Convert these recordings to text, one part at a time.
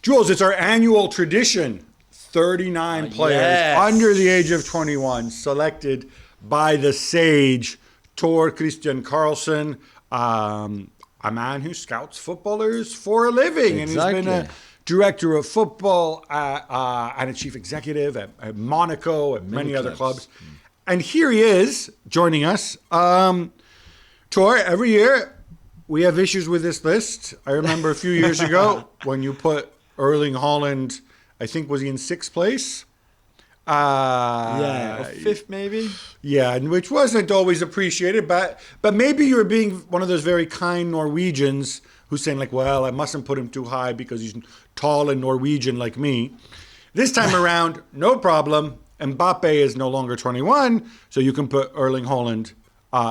Jules, it's our annual tradition. 39 players under the age of 21 selected by the sage Tor-Kristian Karlsen, a man who scouts footballers for a living. And he's been a director of football and a chief executive at Monaco and many other clubs. And here he is joining us. Tor, every year we have issues with this list. I remember a few years ago when you put Erling Haaland, I think, was he in 6th place? Or 5th maybe. Yeah, which wasn't always appreciated, but maybe you're being one of those very kind Norwegians who's saying like, well, I mustn't put him too high because he's tall and Norwegian like me. This time around, no problem. Mbappe is no longer 21, so you can put Erling Haaland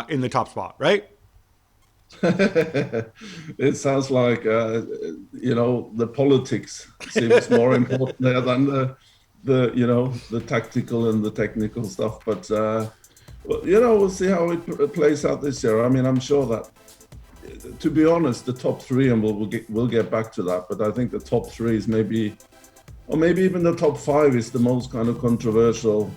in the top spot, right? It sounds like the politics seems more important there than the tactical and the technical stuff. But we'll see how it plays out this year. I mean, I'm sure that, to be honest, the top 3, and we'll get back to that, but I think the top 3 is maybe even the top 5 is the most kind of controversial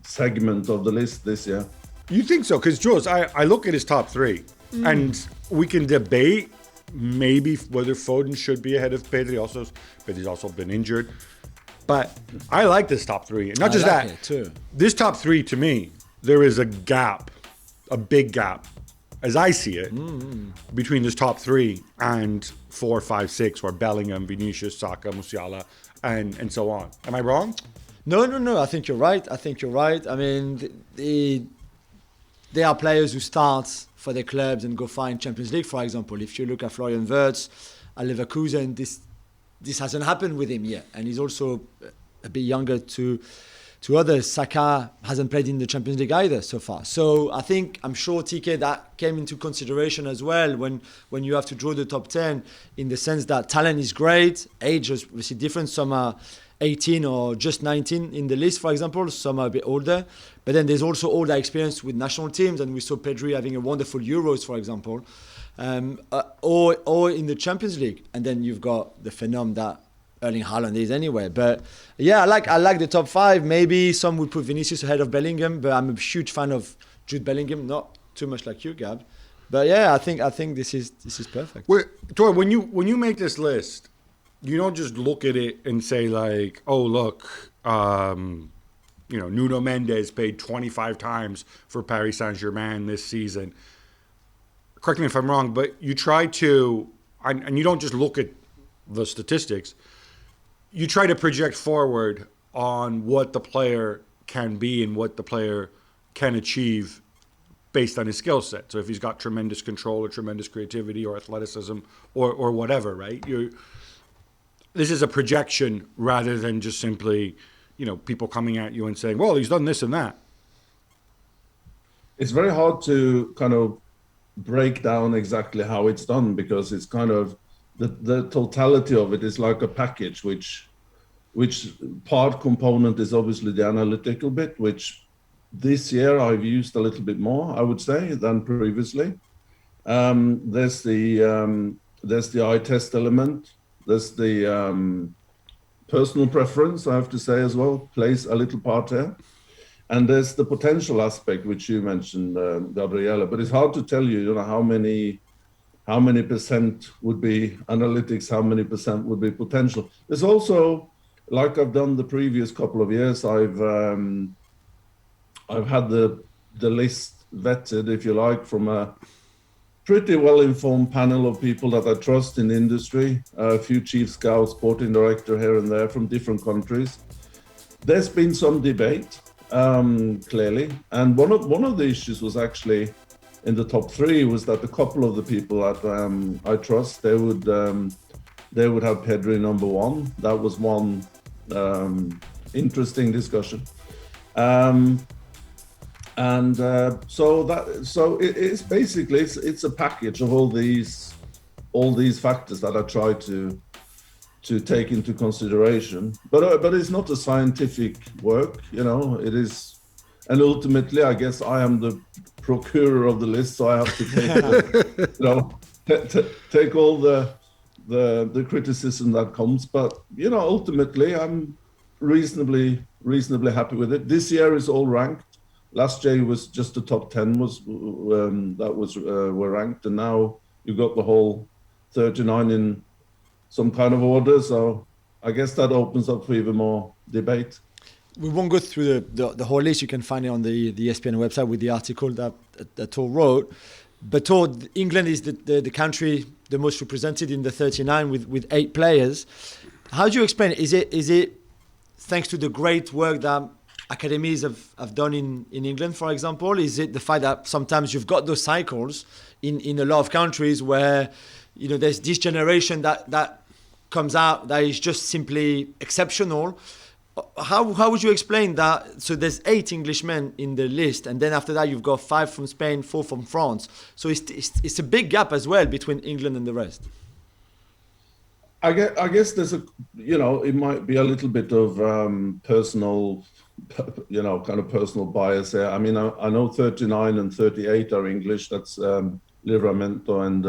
segment of the list this year. You think so? Because, Jules, I look at his top 3, and we can debate maybe whether Foden should be ahead of Pedri. But he's also been injured. But I like this top 3. And not just like that. It too. This top 3, to me, there is a gap, a big gap, as I see it, between this top 3 and 4, 5, 6, or Bellingham, Vinicius, Saka, Musiala, and so on. Am I wrong? No. I think you're right. I mean, there are players who start for their clubs and go find Champions League, for example. If you look at Florian Wirtz at Leverkusen, this hasn't happened with him yet. And he's also a bit younger to others. Saka hasn't played in the Champions League either so far. So I'm sure, TK, that came into consideration as well when you have to draw the top 10, in the sense that talent is great, age is obviously different. Some are 18 or just 19 in the list, for example. Some are a bit older. But then there's also all that experience with national teams, and we saw Pedri having a wonderful Euros, for example, or in the Champions League. And then you've got the phenomenon that Erling Haaland is anyway. But yeah, I like the top 5. Maybe some would put Vinicius ahead of Bellingham, but I'm a huge fan of Jude Bellingham, not too much like you, Gab. But yeah, I think this is perfect. Tor, when you make this list, you don't just look at it and say like, oh look, Nuno Mendes paid 25 times for Paris Saint-Germain this season. Correct me if I'm wrong, but you try to, and you don't just look at the statistics, you try to project forward on what the player can be and what the player can achieve based on his skill set. So if he's got tremendous control or tremendous creativity or athleticism or whatever, right? This is a projection rather than just simply, people coming at you and saying, well, he's done this and that. It's very hard to kind of break down exactly how it's done, because it's kind of the totality of it is like a package, which part component is obviously the analytical bit, which this year I've used a little bit more, I would say, than previously. There's the eye test element. There's the personal preference, I have to say, as well, plays a little part there. And there's the potential aspect, which you mentioned, Gabriella. But it's hard to tell you, how many percent would be analytics, how many percent would be potential. There's also, like I've done the previous couple of years, I've had the list vetted, if you like, from a pretty well-informed panel of people that I trust in the industry, a few chief scouts, sporting director here and there from different countries. There's been some debate, clearly, and one of the issues was actually in the top 3 was that a couple of the people that I trust, they would have Pedri number 1. That was one interesting discussion. So it's basically it's a package of all these factors that I try to take into consideration. But it's not a scientific work, it is, and ultimately I guess I am the procurer of the list, so I have to take take all the criticism that comes, but ultimately I'm reasonably happy with it. This year is all ranked. Last year was just the top 10 were ranked, and now you got the whole 39 in some kind of order. So I guess that opens up for even more debate. We won't go through the whole list. You can find it on the ESPN website with the article that Tor wrote. But Tor, England is the country the most represented in the 39 with 8 players. How do you explain it? Is it thanks to the great work that academies have done in England, for example? Is it the fact that sometimes you've got those cycles in a lot of countries where there's this generation that comes out that is just simply exceptional? How would you explain that? So there's 8 Englishmen in the list, and then after that you've got 5 from Spain, 4 from France. So it's a big gap as well between England and the rest. I guess there's it might be a little bit of personal, kind of personal bias there. I mean, I know 39 and 38 are English. That's Livramento and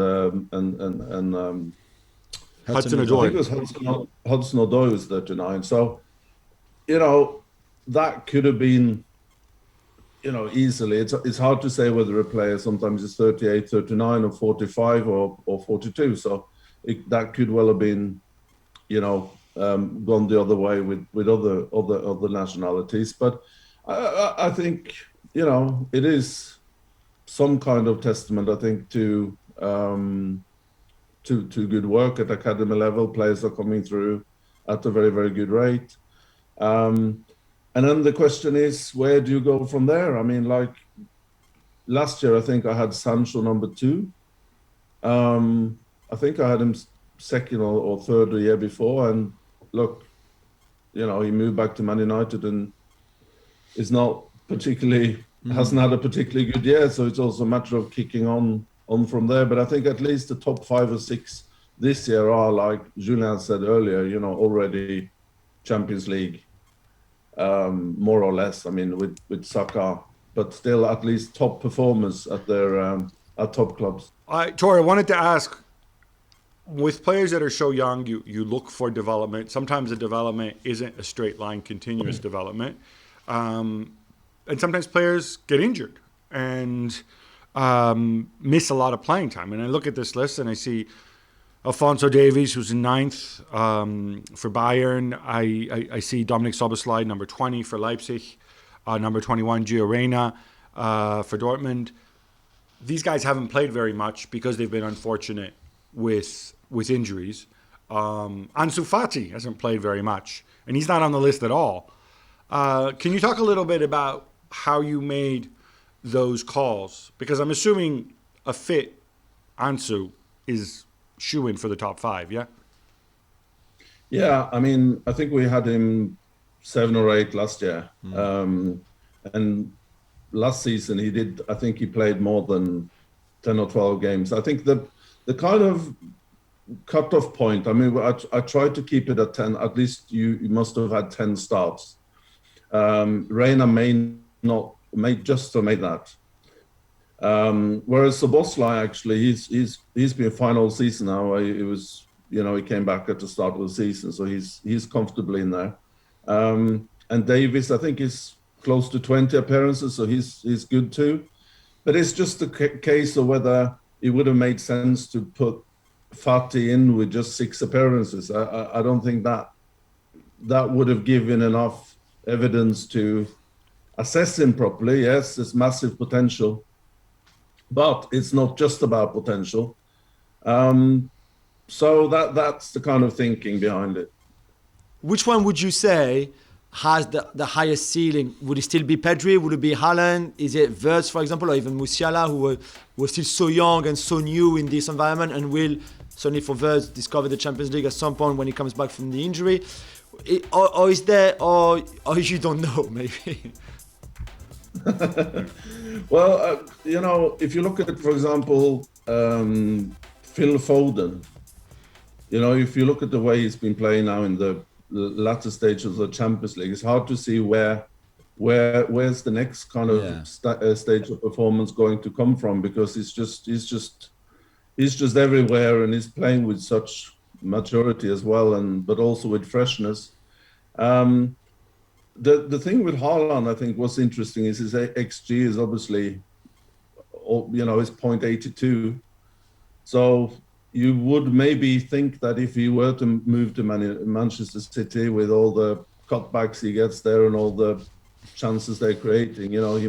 Hudson-Odoi. I think it was Hudson-Odoi was 39. So, that could have been, easily. It's hard to say whether a player sometimes is 38, 39 or 45 or 42. So that could well have been, gone the other way with other nationalities. But I think, it is some kind of testament, I think, to good work at academy level. Players are coming through at a very, very good rate. And then the question is, where do you go from there? I mean, like last year, I think I had Sancho number 2. I think I had him second or third the year before. And look, he moved back to Man United and is not particularly, hasn't had a particularly good year. So it's also a matter of kicking on from there. But I think at least the top 5 or 6 this year are, like Julien said earlier, already Champions League, more or less. I mean, with Saka, but still at least top performers at their at top clubs. Tor, I wanted to ask, with players that are so young, you look for development. Sometimes the development isn't a straight line, continuous development, and sometimes players get injured and miss a lot of playing time. And I look at this list and I see Alphonso Davies, who's in 9th for Bayern. I see Dominic Szoboszlai, number 20 for Leipzig, number 21 Gio Reyna for Dortmund. These guys haven't played very much because they've been unfortunate with injuries. Ansu Fati hasn't played very much, and he's not on the list at all. Can you talk a little bit about how you made those calls? Because I'm assuming a fit Ansu is shoe-in for the top 5, yeah? Yeah, I mean, I think we had him 7 or 8 last year. And last season I think he played more than 10 or 12 games. I think the kind of cut-off point, I mean, I tried to keep it at 10. At least you must have had 10 starts. Reina may just have made that. Whereas Szoboszlai, actually, he's been fine all season now. It was, he came back at the start of the season, so he's comfortably in there. And Davies, I think, is close to 20 appearances, so he's good too. But it's just a case of whether it would have made sense to put Fati in with just 6 appearances. I don't think that would have given enough evidence to assess him properly. Yes, there's massive potential, but it's not just about potential. So that's the kind of thinking behind it. Which one would you say has the highest ceiling? Would it still be Pedri? Would it be Haaland? Is it Wirtz, for example, or even Musiala, who was still so young and so new in this environment and will, certainly for Wirtz, discover the Champions League at some point when he comes back from the injury? Or is there, or you don't know, maybe? Well, if you look at, for example, Phil Foden, if you look at the way he's been playing now in the latter stages of the Champions League, it's hard to see where's the next kind of stage of performance going to come from, because he's just everywhere and he's playing with such maturity as well, but also with freshness. Um, the thing with Haaland, I think, what's interesting is his XG is obviously, is 0.82. So you would maybe think that if he were to move to Manchester City with all the cutbacks he gets there and all the chances they're creating, he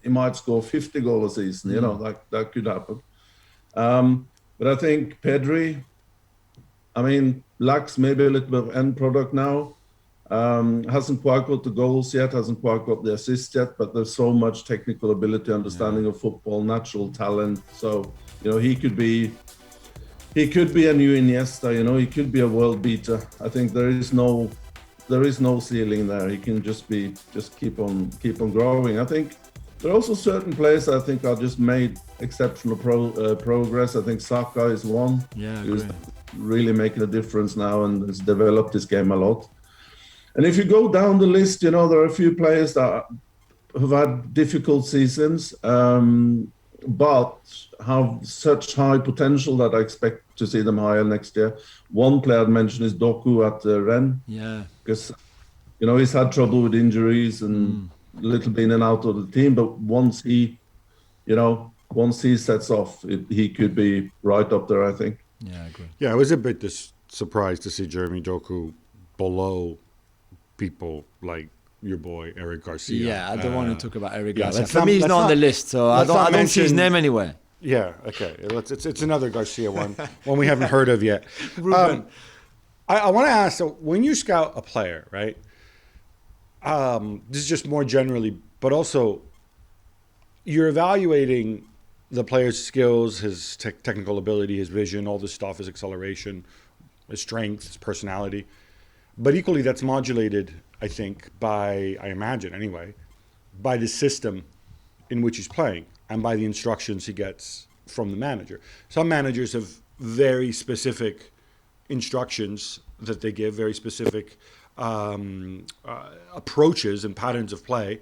might score 50 goals a season. That could happen. But I think Pedri, lacks maybe a little bit of end product now. Hasn't quite got the goals yet, hasn't quite got the assists yet, but there's so much technical ability, understanding of football, natural talent. So, he could be a new Iniesta, he could be a world beater. I think there is no ceiling there. He can just keep on growing. I think there are also certain players I think are just made exceptional progress. I think Saka is one who's really making a difference now and has developed his game a lot. And if you go down the list, there are a few players that have had difficult seasons, but have such high potential that I expect to see them higher next year. One player I'd mention is Doku at Rennes. Yeah. Because, he's had trouble with injuries and a little bit in and out of the team, but once he sets off, he could be right up there, I think. Yeah, I agree. Yeah, I was a bit surprised to see Jeremy Doku below people like your boy Eric Garcia. Yeah, I don't want to talk about Eric yeah, Garcia. For me, he's not on the list, so I don't see his name anywhere. Yeah, okay. It's another Garcia one we haven't heard of yet. Ruben. I want to ask, so when you scout a player, right? This is just more generally, but also you're evaluating the player's skills, his technical ability, his vision, all this stuff, his acceleration, his strength, his personality. But equally, that's modulated, I think, I imagine anyway, by the system in which he's playing and by the instructions he gets from the manager. Some managers have very specific instructions that they give, very specific approaches and patterns of play.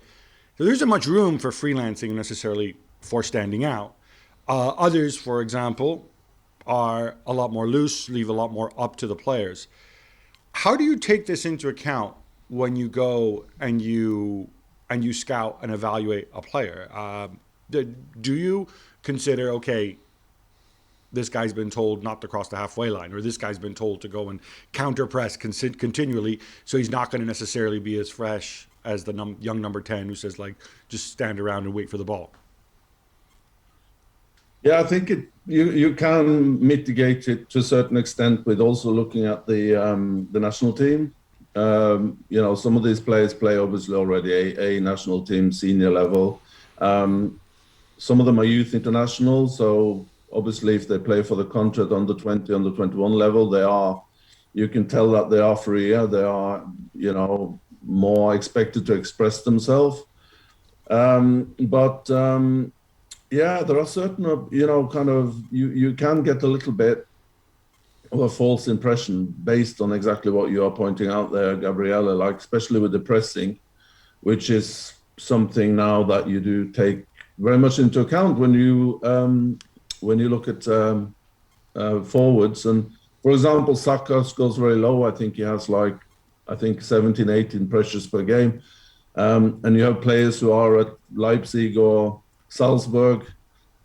So there isn't much room for freelancing necessarily for standing out. Others, for example, are a lot more loose, leave a lot more up to the players. How do you take this into account when you go and you scout and evaluate a player? Do you consider, okay, this guy's been told not to cross the halfway line, or this guy's been told to go and counter press continually, so he's not going to necessarily be as fresh as the young number 10 who says, just stand around and wait for the ball? Yeah, I think you can mitigate it to a certain extent with also looking at the national team. Some of these players play obviously already a national team senior level. Some of them are youth international, so obviously if they play for the country at under 20, under 21 level, you can tell that they are freer, they are, more expected to express themselves. Yeah, there are certain, you can get a little bit of a false impression based on exactly what you are pointing out there, Gabriele, especially with the pressing, which is something now that you do take very much into account when you look at forwards. And for example, Saka scores very low. I think he has 17, 18 pressures per game. And you have players who are at Leipzig or Salzburg,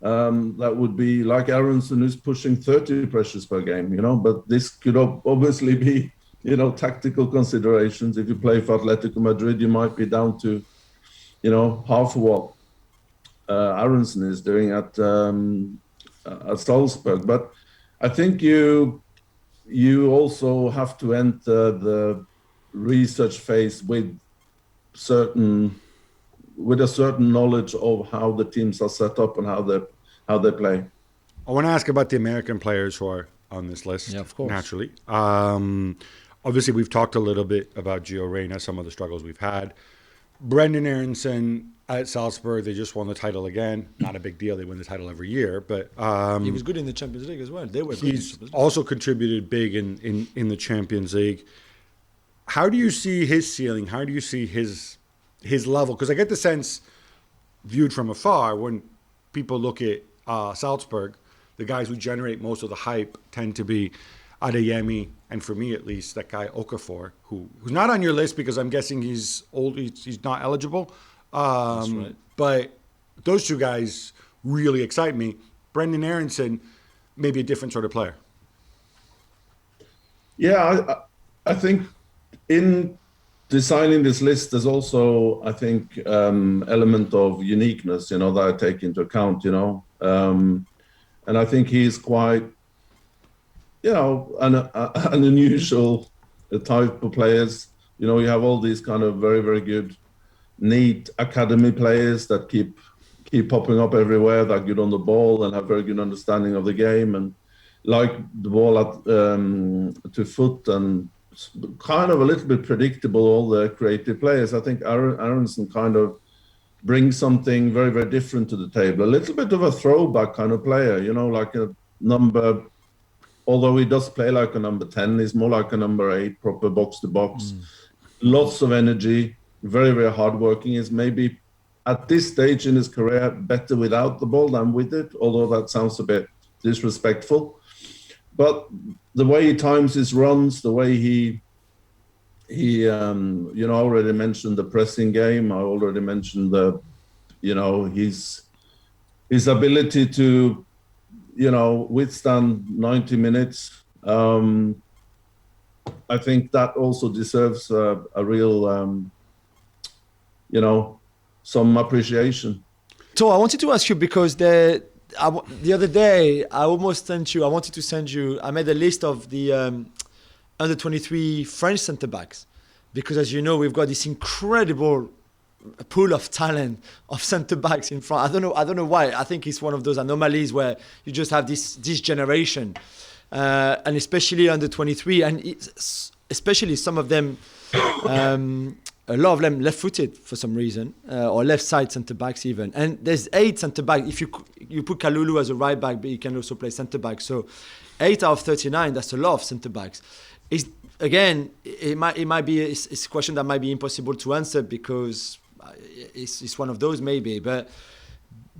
that would be like Aronson, who's pushing 30 pressures per game, but this could obviously be, tactical considerations. If you play for Atletico Madrid, you might be down to, half of what Aronson is doing at Salzburg. But I think you also have to enter the research phase with a certain knowledge of how the teams are set up and how they play. I want to ask about the American players who are on this list. Yeah, of course. Naturally. Obviously, we've talked a little bit about Gio Reyna, some of the struggles we've had. Brendan Aronson at Salzburg, they just won the title again. Not a big deal. They win the title every year. But he was good in the Champions League as well. They were good. He's also contributed big in the Champions League. How do you see his ceiling? How do you see his level? Because I get the sense, viewed from afar, when people look at Salzburg, the guys who generate most of the hype tend to be Adeyemi, and for me at least, that guy Okafor, who's not on your list because I'm guessing he's old, he's not eligible. That's right. But those two guys really excite me. Brendan Aronson, maybe a different sort of player. Yeah, I think in designing this list, there's also, I think, element of uniqueness, that I take into account, and I think he's quite, an unusual type of players. You have all these kind of very, very good, neat academy players that keep popping up everywhere, that are good on the ball and have very good understanding of the game and like the ball to foot and kind of a little bit predictable, all the creative players. I think Aronson kind of brings something very, very different to the table. A little bit of a throwback kind of player, like a number, although he does play like a number 10, he's more like a number 8, proper box to box. Lots of energy, very, very hardworking. Is maybe at this stage in his career better without the ball than with it, although that sounds a bit disrespectful. But the way he times his runs, the way he already mentioned the pressing game. I already mentioned his ability to, withstand 90 minutes. I think that also deserves a real, some appreciation. So I wanted to ask you because the other day I wanted to send you, I made a list of the under 23 French centre backs, because as you know, we've got this incredible pool of talent of centre backs in France. I don't know why. I think it's one of those anomalies where you just have this generation, and especially under 23, and especially some of them, a lot of them left-footed for some reason, or left-side centre-backs even. And there's 8 centre-backs. If you put Kalulu as a right-back, but he can also play centre-back. So 8 out of 39, that's a lot of centre-backs. Again, it might be it's a question that might be impossible to answer because it's one of those maybe. But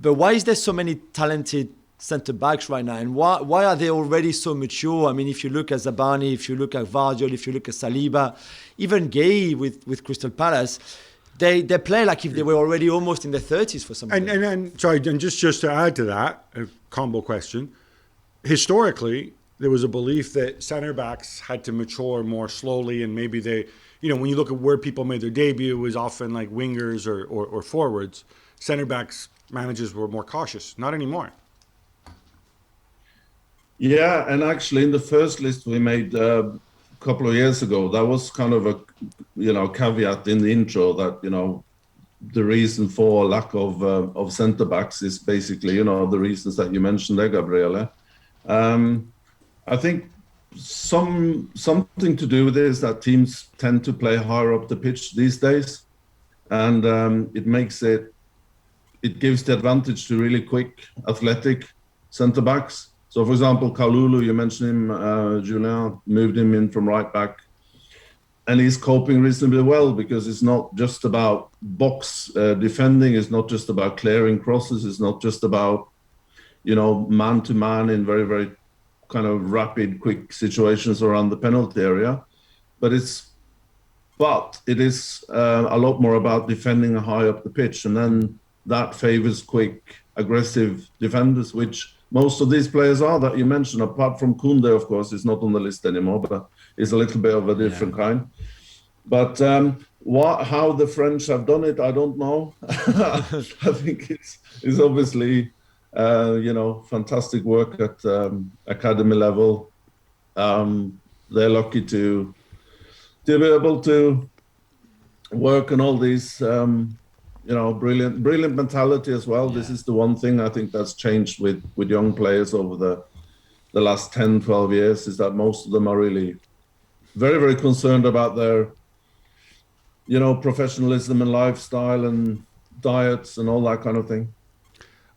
why is there so many talented centre-backs right now? And why are they already so mature? I mean, if you look at Zabani, if you look at Vardiol, if you look at Saliba, even Gay with Crystal Palace, they play like if they were already almost in their 30s for some reason. And just to add to that, a combo question. Historically, there was a belief that centre-backs had to mature more slowly, and maybe they, when you look at where people made their debut, it was often like wingers or forwards. Centre-backs managers were more cautious. Not anymore. Yeah, and actually in the first list we made a couple of years ago, that was kind of a caveat in the intro that the reason for lack of centre backs is basically the reasons that you mentioned there, Gabriele. I think something to do with it is that teams tend to play higher up the pitch these days, and it gives the advantage to really quick, athletic centre backs. So, for example, Kalulu, you mentioned him, Julien, moved him in from right back. And he's coping reasonably well because it's not just about box defending. It's not just about clearing crosses. It's not just about, man-to-man in very, very kind of rapid, quick situations around the penalty area. But it is a lot more about defending high up the pitch. And then that favors quick, aggressive defenders, which most of these players are that you mentioned, apart from Koundé, of course, is not on the list anymore, but is a little bit of a different kind. But how the French have done it, I don't know. I think it's obviously, fantastic work at academy level. They're lucky to be able to work on all these brilliant mentality as well. Yeah. This is the one thing I think that's changed with young players over the last 10, 12 years, is that most of them are really very, very concerned about their, professionalism and lifestyle and diets and all that kind of thing.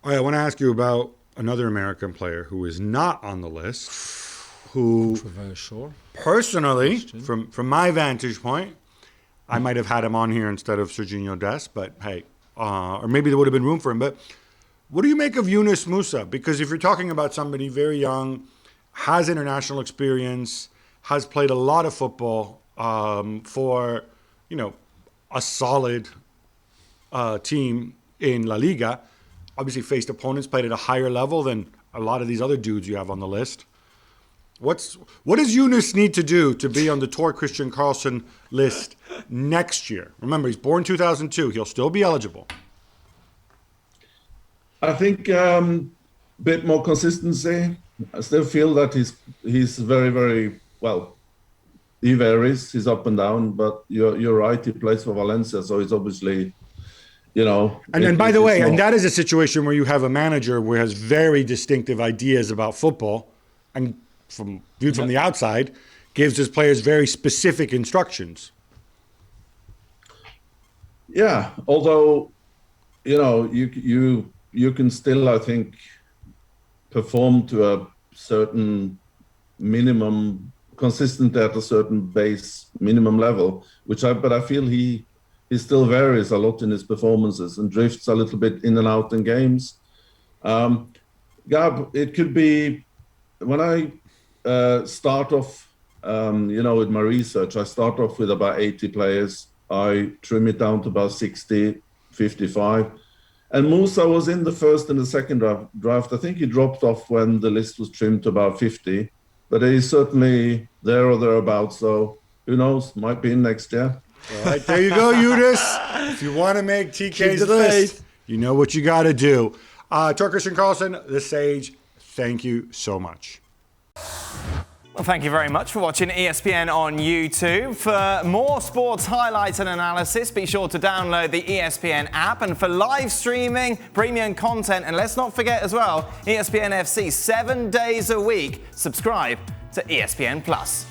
All right, I want to ask you about another American player who is not on the list, who controversial. Personally, from my vantage point, I might have had him on here instead of Sergiño Dest, but hey, or maybe there would have been room for him. But What do you make of Yunus Musa? Because if you're talking about somebody very young, has international experience, has played a lot of football for, a solid team in La Liga, obviously faced opponents, played at a higher level than a lot of these other dudes you have on the list. What does Yunus need to do to be on the Tor-Kristian Karlsen list next year? Remember, he's born 2002. He'll still be eligible. I think bit more consistency. I still feel that he's very, very well. He varies. He's up and down. But you're right. He plays for Valencia, so he's obviously, And by the way, and that is a situation where you have a manager who has very distinctive ideas about football, and viewed from the outside, gives his players very specific instructions. Yeah, although, you can still, I think, perform to a certain minimum, consistent at a certain base minimum level, but I feel he still varies a lot in his performances and drifts a little bit in and out in games. Gab, it could be when I start off, with my research, I start off with about 80 players. I trim it down to about 60, 55. And Musa was in the first and the second draft. I think he dropped off when the list was trimmed to about 50. But he's certainly there or thereabouts. So who knows? Might be in next year. All right, there you go, Yunus. If you want to make TK's list, you know what you got to do. Tor-Kristian Karlsen, the Sage, thank you so much. Well, thank you very much for watching ESPN on YouTube. For more sports highlights and analysis, be sure to download the ESPN app. And for live streaming, premium content, and let's not forget as well, ESPN FC 7 days a week. Subscribe to ESPN Plus.